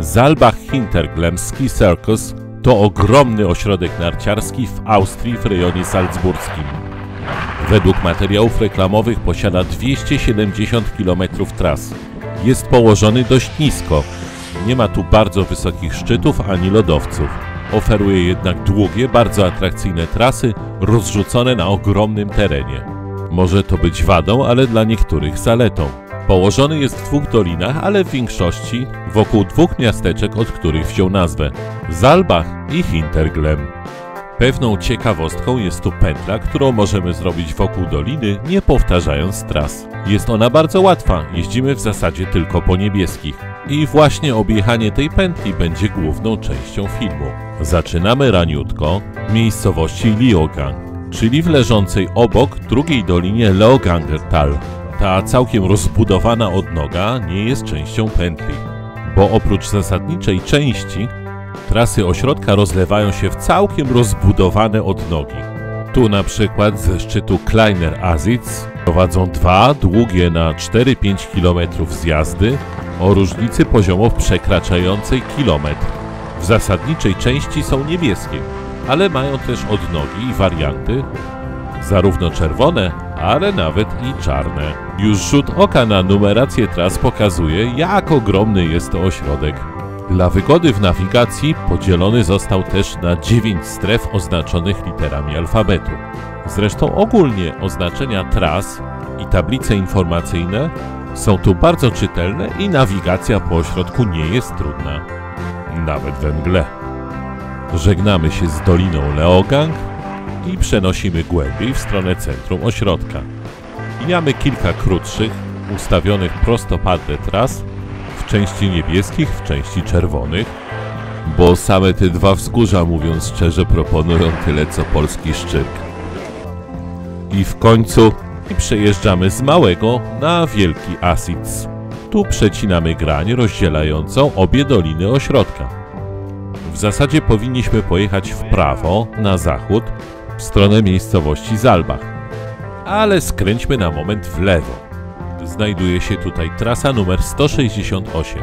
Saalbach Hinterglemm Ski Circus to ogromny ośrodek narciarski w Austrii w rejonie salzburskim. Według materiałów reklamowych posiada 270 km tras. Jest położony dość nisko. Nie ma tu bardzo wysokich szczytów ani lodowców. Oferuje jednak długie, bardzo atrakcyjne trasy rozrzucone na ogromnym terenie. Może to być wadą, ale dla niektórych zaletą. Położony jest w dwóch dolinach, ale w większości wokół dwóch miasteczek, od których wziął nazwę: Saalbach i Hinterglemm. Pewną ciekawostką jest tu pętla, którą możemy zrobić wokół doliny, nie powtarzając tras. Jest ona bardzo łatwa, jeździmy w zasadzie tylko po niebieskich. I właśnie objechanie tej pętli będzie główną częścią filmu. Zaczynamy raniutko w miejscowości Leogang, czyli w leżącej obok drugiej dolinie Leogangertal. Ta całkiem rozbudowana odnoga nie jest częścią pętli, bo oprócz zasadniczej części trasy ośrodka rozlewają się w całkiem rozbudowane odnogi. Tu na przykład ze szczytu Kleiner Asitz prowadzą dwa długie na 4-5 km zjazdy o różnicy poziomów przekraczającej kilometr. W zasadniczej części są niebieskie, ale mają też odnogi i warianty zarówno czerwone, ale nawet i czarne. Już rzut oka na numerację tras pokazuje, jak ogromny jest to ośrodek. Dla wygody w nawigacji podzielony został też na 9 stref oznaczonych literami alfabetu. Zresztą ogólnie oznaczenia tras i tablice informacyjne są tu bardzo czytelne i nawigacja po ośrodku nie jest trudna, nawet we mgle. Żegnamy się z doliną Leogang i przenosimy głębiej w stronę centrum ośrodka. Mijamy kilka krótszych, ustawionych prostopadle tras, w części niebieskich, w części czerwonych, bo same te dwa wzgórza, mówiąc szczerze, proponują tyle co polski Szczyrk. I w końcu przejeżdżamy z Małego na Wielki Asitz. Tu przecinamy grań rozdzielającą obie doliny ośrodka. W zasadzie powinniśmy pojechać w prawo, na zachód, w stronę miejscowości Saalbach. Ale skręćmy na moment w lewo. Znajduje się tutaj trasa numer 168.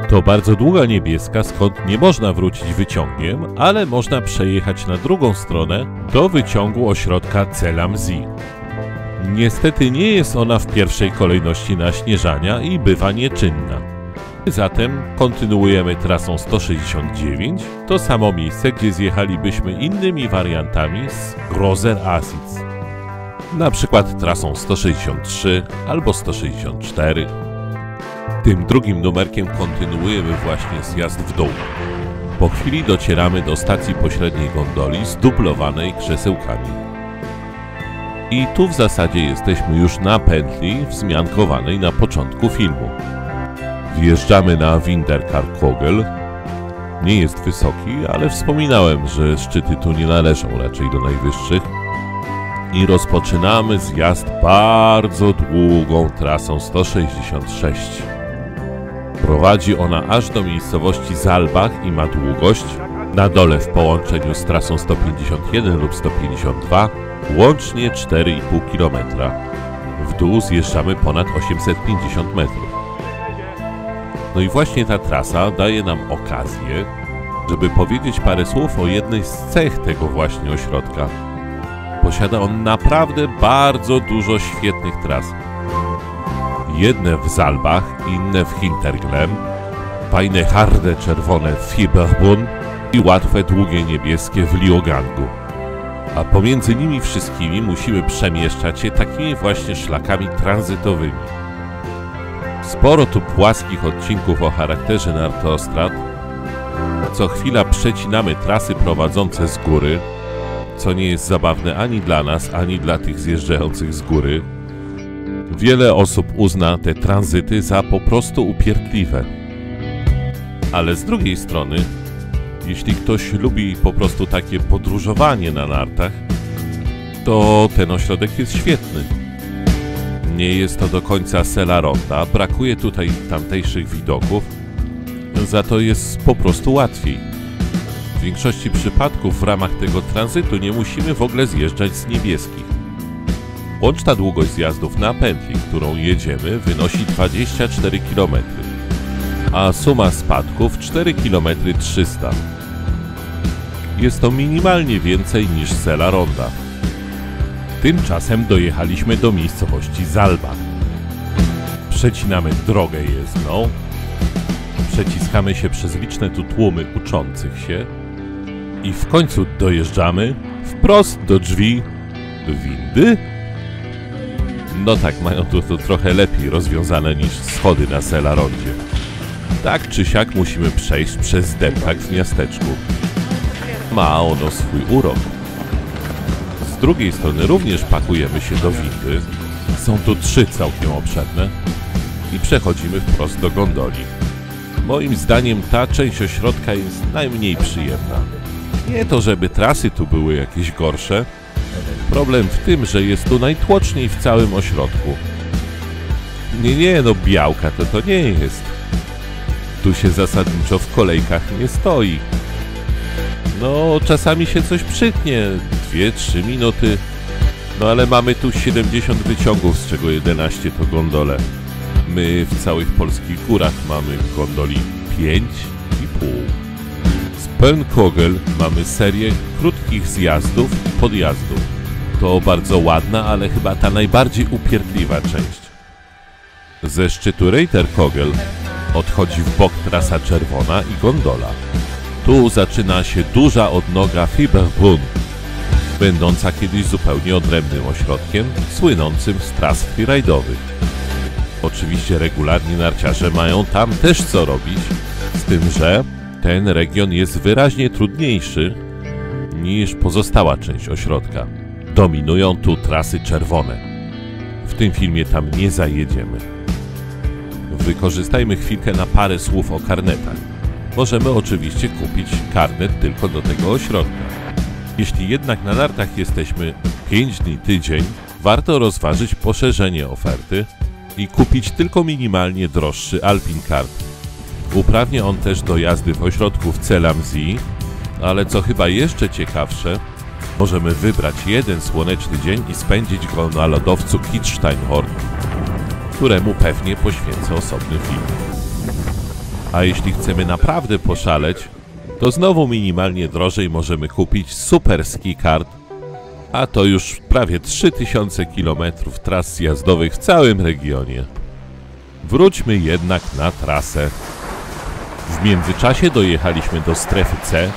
To bardzo długa niebieska, skąd nie można wrócić wyciągiem, ale można przejechać na drugą stronę do wyciągu ośrodka Zell am See. Niestety nie jest ona w pierwszej kolejności naśnieżania i bywa nieczynna. Zatem kontynuujemy trasą 169, to samo miejsce, gdzie zjechalibyśmy innymi wariantami z Großer Asitz. Na przykład trasą 163 albo 164. Tym drugim numerkiem kontynuujemy właśnie zjazd w dół. Po chwili docieramy do stacji pośredniej gondoli zdublowanej krzesełkami. I tu w zasadzie jesteśmy już na pętli wzmiankowanej na początku filmu. Wjeżdżamy na Winterkarkogel. Nie jest wysoki, ale wspominałem, że szczyty tu nie należą raczej do najwyższych. I rozpoczynamy zjazd bardzo długą trasą 166. Prowadzi ona aż do miejscowości Saalbach i ma długość, na dole w połączeniu z trasą 151 lub 152, łącznie 4,5 km. W dół zjeżdżamy ponad 850 metrów. No i właśnie ta trasa daje nam okazję, żeby powiedzieć parę słów o jednej z cech tego właśnie ośrodka. Posiada on naprawdę bardzo dużo świetnych tras. Jedne w Saalbach, inne w Hinterglemm, fajne harde czerwone w Fieberbrunn i łatwe długie niebieskie w Leogangu. A pomiędzy nimi wszystkimi musimy przemieszczać się takimi właśnie szlakami tranzytowymi. Sporo tu płaskich odcinków o charakterze nartostrad. Co chwila przecinamy trasy prowadzące z góry, co nie jest zabawne ani dla nas, ani dla tych zjeżdżających z góry. Wiele osób uzna te tranzyty za po prostu upierdliwe. Ale z drugiej strony, jeśli ktoś lubi po prostu takie podróżowanie na nartach, to ten ośrodek jest świetny. Nie jest to do końca sela ronda, brakuje tutaj tamtejszych widoków, za to jest po prostu łatwiej. W większości przypadków w ramach tego tranzytu nie musimy w ogóle zjeżdżać z niebieskich. Łączna długość zjazdów na pętli, którą jedziemy, wynosi 24 km. a suma spadków 4 km 300. Jest to minimalnie więcej niż Sella Ronda. Tymczasem dojechaliśmy do miejscowości Zalba. Przecinamy drogę jezdną, przeciskamy się przez liczne tu tłumy uczących się i w końcu dojeżdżamy wprost do drzwi windy. No tak, mają to trochę lepiej rozwiązane niż schody na Sella Rondzie. Tak czy siak musimy przejść przez deptak w miasteczku. Ma ono swój urok. Z drugiej strony również pakujemy się do windy. Są tu 3 całkiem obszerne i przechodzimy wprost do gondoli. Moim zdaniem ta część ośrodka jest najmniej przyjemna. Nie to, żeby trasy tu były jakieś gorsze. Problem w tym, że jest tu najtłoczniej w całym ośrodku. Nie, no białka to nie jest. Tu się zasadniczo w kolejkach nie stoi. No, czasami się coś przytnie, 2-3 minuty. No ale mamy tu 70 wyciągów, z czego 11 to gondole. My w całych polskich górach mamy gondoli 5,5. Z Pönkogel mamy serię krótkich zjazdów, podjazdów. To bardzo ładna, ale chyba ta najbardziej upierdliwa część. Ze szczytu Reiterkogel odchodzi w bok trasa czerwona i gondola. Tu zaczyna się duża odnoga Fiberbrunn, będąca kiedyś zupełnie odrębnym ośrodkiem, słynącym z tras freeridowych. Oczywiście regularni narciarze mają tam też co robić, z tym, że ten region jest wyraźnie trudniejszy niż pozostała część ośrodka. Dominują tu trasy czerwone. W tym filmie tam nie zajedziemy. Wykorzystajmy chwilkę na parę słów o karnetach. Możemy oczywiście kupić karnet tylko do tego ośrodka. Jeśli jednak na nartach jesteśmy 5 dni, tydzień, warto rozważyć poszerzenie oferty i kupić tylko minimalnie droższy Alpine Kart. Uprawnia on też do jazdy w ośrodku w Zell am See, ale co chyba jeszcze ciekawsze, możemy wybrać jeden słoneczny dzień i spędzić go na lodowcu Kitzsteinhorn, któremu pewnie poświęcę osobny film. A jeśli chcemy naprawdę poszaleć, to znowu minimalnie drożej możemy kupić Super Ski Kart, a to już prawie 3000 km tras zjazdowych w całym regionie. Wróćmy jednak na trasę. W międzyczasie dojechaliśmy do strefy C,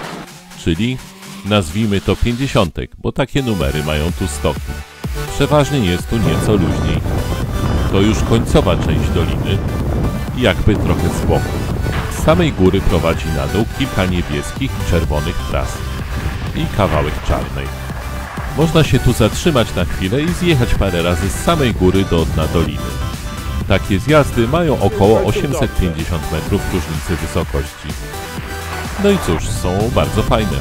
czyli nazwijmy to 50, bo takie numery mają tu stoki. Przeważnie jest tu nieco luźniej. To już końcowa część doliny i jakby trochę z boku. Z samej góry prowadzi na dół kilka niebieskich i czerwonych tras i kawałek czarnej. Można się tu zatrzymać na chwilę i zjechać parę razy z samej góry do dna doliny. Takie zjazdy mają około 850 metrów różnicy wysokości. No i cóż, są bardzo fajne.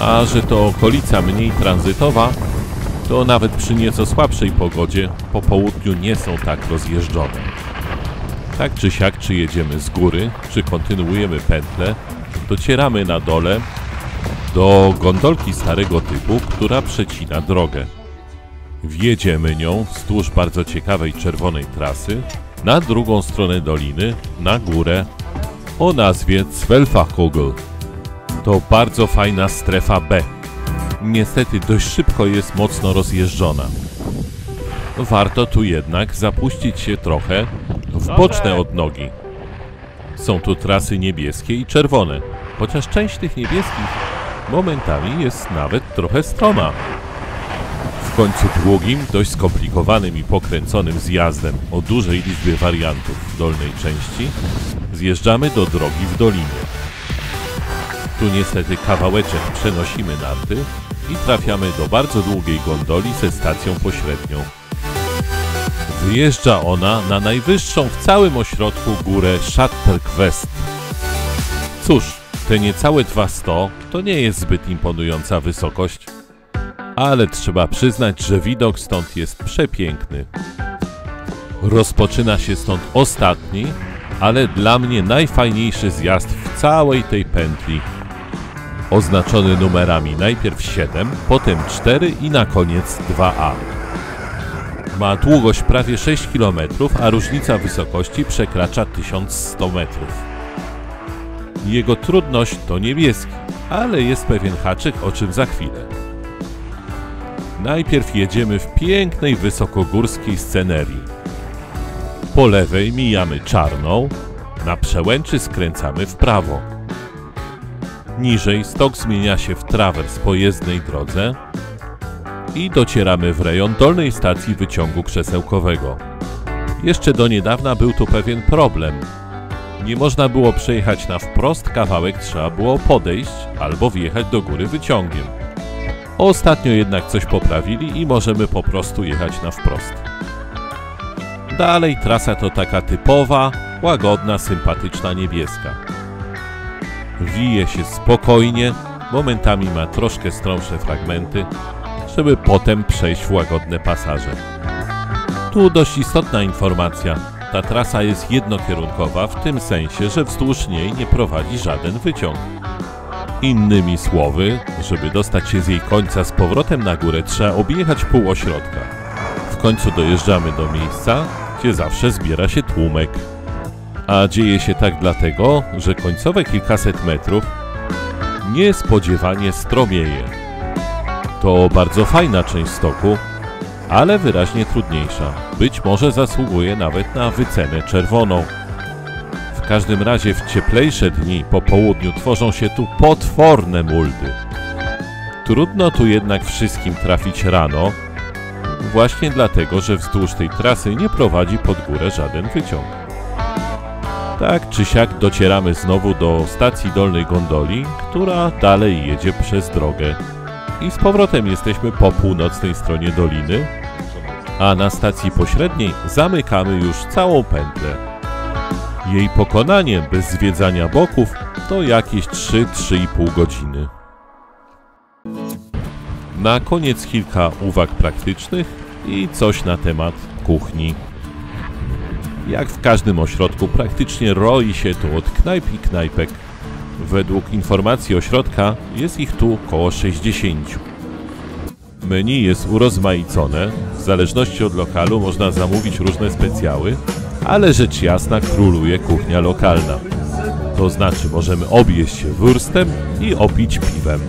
A że to okolica mniej tranzytowa, to nawet przy nieco słabszej pogodzie po południu nie są tak rozjeżdżone. Tak czy siak, czy jedziemy z góry, czy kontynuujemy pętlę, docieramy na dole do gondolki starego typu, która przecina drogę. Wjedziemy nią wzdłuż bardzo ciekawej czerwonej trasy na drugą stronę doliny, na górę o nazwie Zwölfachkogel. To bardzo fajna strefa B. Niestety dość szybko jest mocno rozjeżdżona. Warto tu jednak zapuścić się trochę w boczne odnogi. Są tu trasy niebieskie i czerwone, chociaż część tych niebieskich momentami jest nawet trochę stroma. W końcu długim, dość skomplikowanym i pokręconym zjazdem o dużej liczbie wariantów w dolnej części zjeżdżamy do drogi w dolinie. Tu niestety kawałeczek przenosimy narty i trafiamy do bardzo długiej gondoli ze stacją pośrednią. Wyjeżdża ona na najwyższą w całym ośrodku górę Schatberg-West. Cóż, te niecałe 200 to nie jest zbyt imponująca wysokość, ale trzeba przyznać, że widok stąd jest przepiękny. Rozpoczyna się stąd ostatni, ale dla mnie najfajniejszy zjazd w całej tej pętli. Oznaczony numerami najpierw 7, potem 4 i na koniec 2A. Ma długość prawie 6 km, a różnica wysokości przekracza 1100 metrów. Jego trudność to niebieski, ale jest pewien haczyk, o czym za chwilę. Najpierw jedziemy w pięknej wysokogórskiej scenerii. Po lewej mijamy Czarną, na przełęczy skręcamy w prawo. Niżej stok zmienia się w trawers po jezdnej drodze i docieramy w rejon dolnej stacji wyciągu krzesełkowego. Jeszcze do niedawna był tu pewien problem. Nie można było przejechać na wprost, kawałek trzeba było podejść albo wjechać do góry wyciągiem. Ostatnio jednak coś poprawili i możemy po prostu jechać na wprost. Dalej trasa to taka typowa, łagodna, sympatyczna niebieska. Wije się spokojnie, momentami ma troszkę stromsze fragmenty, żeby potem przejść w łagodne pasaże. Tu dość istotna informacja. Ta trasa jest jednokierunkowa w tym sensie, że wzdłuż niej nie prowadzi żaden wyciąg. Innymi słowy, żeby dostać się z jej końca z powrotem na górę, trzeba objechać pół ośrodka. W końcu dojeżdżamy do miejsca, gdzie zawsze zbiera się tłumek. A dzieje się tak dlatego, że końcowe kilkaset metrów niespodziewanie stromieje. To bardzo fajna część stoku, ale wyraźnie trudniejsza. Być może zasługuje nawet na wycenę czerwoną. W każdym razie w cieplejsze dni po południu tworzą się tu potworne muldy. Trudno tu jednak wszystkim trafić rano, właśnie dlatego, że wzdłuż tej trasy nie prowadzi pod górę żaden wyciąg. Tak czy siak docieramy znowu do stacji dolnej gondoli, która dalej jedzie przez drogę. I z powrotem jesteśmy po północnej stronie doliny, a na stacji pośredniej zamykamy już całą pętlę. Jej pokonanie bez zwiedzania boków to jakieś 3–3,5 godziny. Na koniec kilka uwag praktycznych i coś na temat kuchni. Jak w każdym ośrodku praktycznie roi się tu od knajp i knajpek. Według informacji ośrodka jest ich tu około 60. Menu jest urozmaicone, w zależności od lokalu można zamówić różne specjały, ale rzecz jasna króluje kuchnia lokalna. To znaczy możemy objeść się wurstem i opić piwem.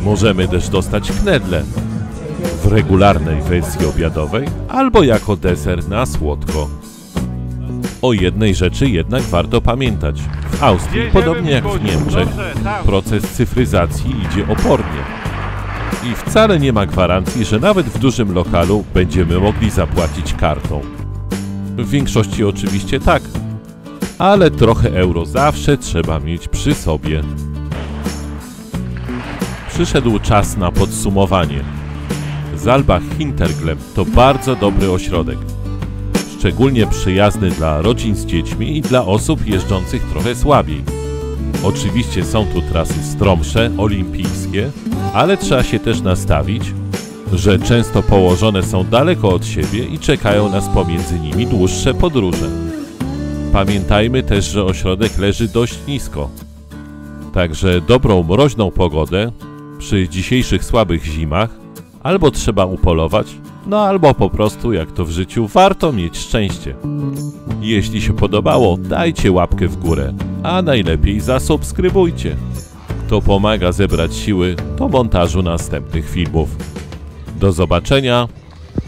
Możemy też dostać knedle w regularnej wersji obiadowej albo jako deser na słodko. O jednej rzeczy jednak warto pamiętać. W Austrii, podobnie jak w Niemczech, proces cyfryzacji idzie opornie. I wcale nie ma gwarancji, że nawet w dużym lokalu będziemy mogli zapłacić kartą. W większości oczywiście tak, ale trochę euro zawsze trzeba mieć przy sobie. Przyszedł czas na podsumowanie. Saalbach-Hinterglemm to bardzo dobry ośrodek. Szczególnie przyjazny dla rodzin z dziećmi i dla osób jeżdżących trochę słabiej. Oczywiście są tu trasy stromsze, olimpijskie, ale trzeba się też nastawić, że często położone są daleko od siebie i czekają nas pomiędzy nimi dłuższe podróże. Pamiętajmy też, że ośrodek leży dość nisko. Także dobrą mroźną pogodę przy dzisiejszych słabych zimach albo trzeba upolować, no albo po prostu, jak to w życiu, warto mieć szczęście. Jeśli się podobało, dajcie łapkę w górę, a najlepiej zasubskrybujcie. To pomaga zebrać siły do montażu następnych filmów. Do zobaczenia!